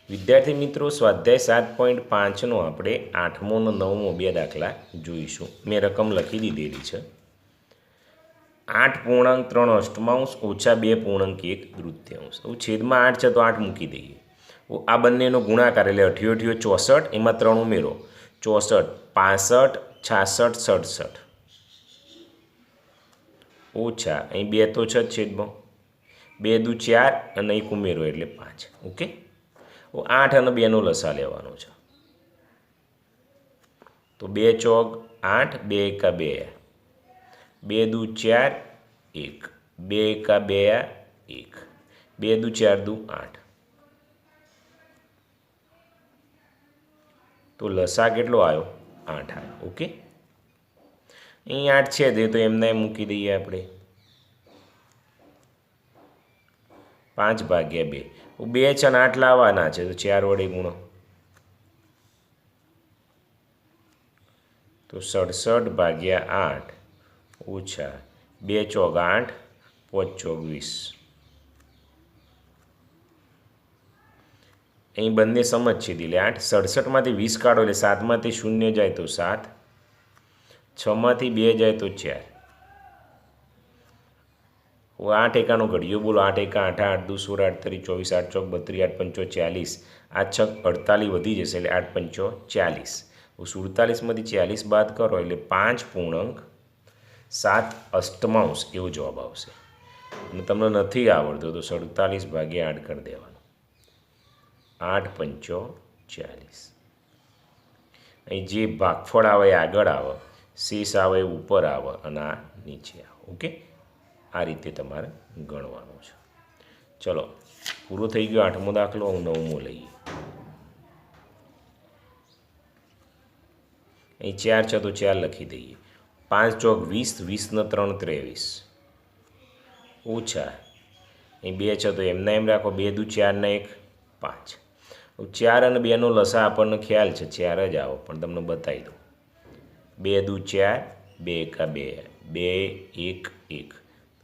વિદ્યાર્થી મિત્રો સ્વાધ્યાય 7.5નો આપણે 8મો અને 9મો બે દાખલા જોઈશું. મેં રકમ લખી દીધેલી છે. 8.3 અષ્ટમાંશ ઓછા 2.1 તૃતીયાંશ. હવે છેદમાં 8 છે તો 8 મૂકી દઈએ. આ બંનેનો ગુણાકાર એટલે 88 64, એમાં 3 ઉમેરો 64 65 66 67 ઓછા અહીં 2 તો છે જ છેદમાં 2 દુ 4 અને 1 ઉમેરો એટલે 5. ઓકે, 8 અને 2નો લસા લેવાનો છે. તો 2 ચોક 8, 2 એકા 2, 2 દુ 4 1, 2 એકા 2 1, 2 દુ 4 દુ 8. તો લસા કેટલો આવ્યો? 8 આવ્યો. ઓકે, અહીં 8 છે તે તો એમને મૂકી દઈએ આપણે. 5/2. 2 છે અને 8 લાવવાના છે તો 4 વડે ગુણો તો 67/8 ઓછા 2 ચોક 8, 5 ચોક 20. અહીં બંને સમજ છે એટલે 8. 67માંથી 20 કાઢો એટલે 7માંથી 0 જાય તો 7, 6માંથી 2 જાય તો 4. 8 એકાનો ઘડિયો બોલો. 8 એકા 8, 8 દુ 16, 8 તરી 24, 8 ચોક 32, 8 પંચો 40. આ છક 48 વધી જશે એટલે 8 પંચો 40. 47માંથી 40 બાદ કરો એટલે 5.7 અષ્ટમાંશ એવો જવાબ આવશે. અને તમને નથી આવડતો તો 47/8 કરી દેવાનો. 8 પંચો 40. અહીં જે ભાગફળ આવે એ આગળ આવે, શેષ આવે એ ઉપર આવે અને આ નીચે આવે. ઓકે, આ રીતે તમારે ગણવાનું છે. ચલો, પૂરો થઈ ગયો 8મો દાખલો. હું 9મો લઈએ. અહીં 4 છે તો 4 લખી દઈએ. 5 ચોક 20, 20 ને 3 23 ઓછા અહીં 2 છે તો એમના એમ રાખો. 2 દુ 4 ને 1 5. 4 અને 2નો લસા આપણને ખ્યાલ છે 4 જ આવો, પણ તમને બતાવી દઉં. 2 દુ 4, 2 એકા 2, 2 1 1,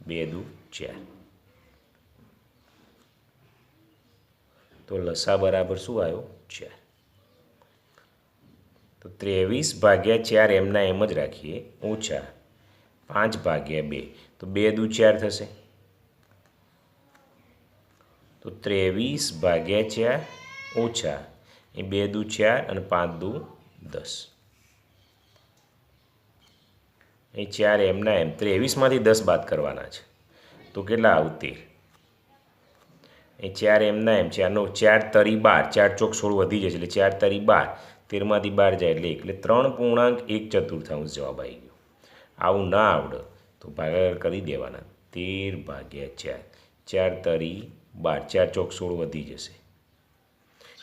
2 દુ 4. તો લસા બરાબર શું આવ્યો? 4. તો 23/4 એમના એમ જ રાખીએ ઓછા 5/2. તો 2 દુ 4 થશે. તો 23/4 ઓછા એ 2 દુ 4 અને 5 દુ 10. એ 4 એમના એમ. 23માંથી 10 બાદ કરવાના છે તો કેટલા આવું? 13. એ 4 એમના એમ. 4 તરી 12, 4 ચોક 16 વધી જશે એટલે 4 તરી 12. 13માંથી 12 જાય એટલે 1, એટલે 3.1 જવાબ આવી ગયો. આવું ના આવડે તો ભાગાકાર કરી દેવાના. 13/4, 4 તરી 12, 4 ચોક 16 વધી જશે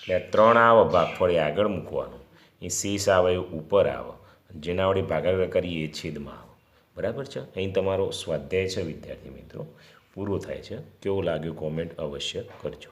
એટલે 3 આવે ભાગફળ એ આગળ મૂકવાનું. એ શેષ આવે એ ઉપર આવે. જેના વડે ભાગાકાર કરીએ એ છેદમાં આવે. બરાબર છે. અહીં તમારો સ્વાધ્યાય છે વિદ્યાર્થી મિત્રો પૂરો થાય છે. કેવો લાગ્યો કોમેન્ટ અવશ્ય કરજો.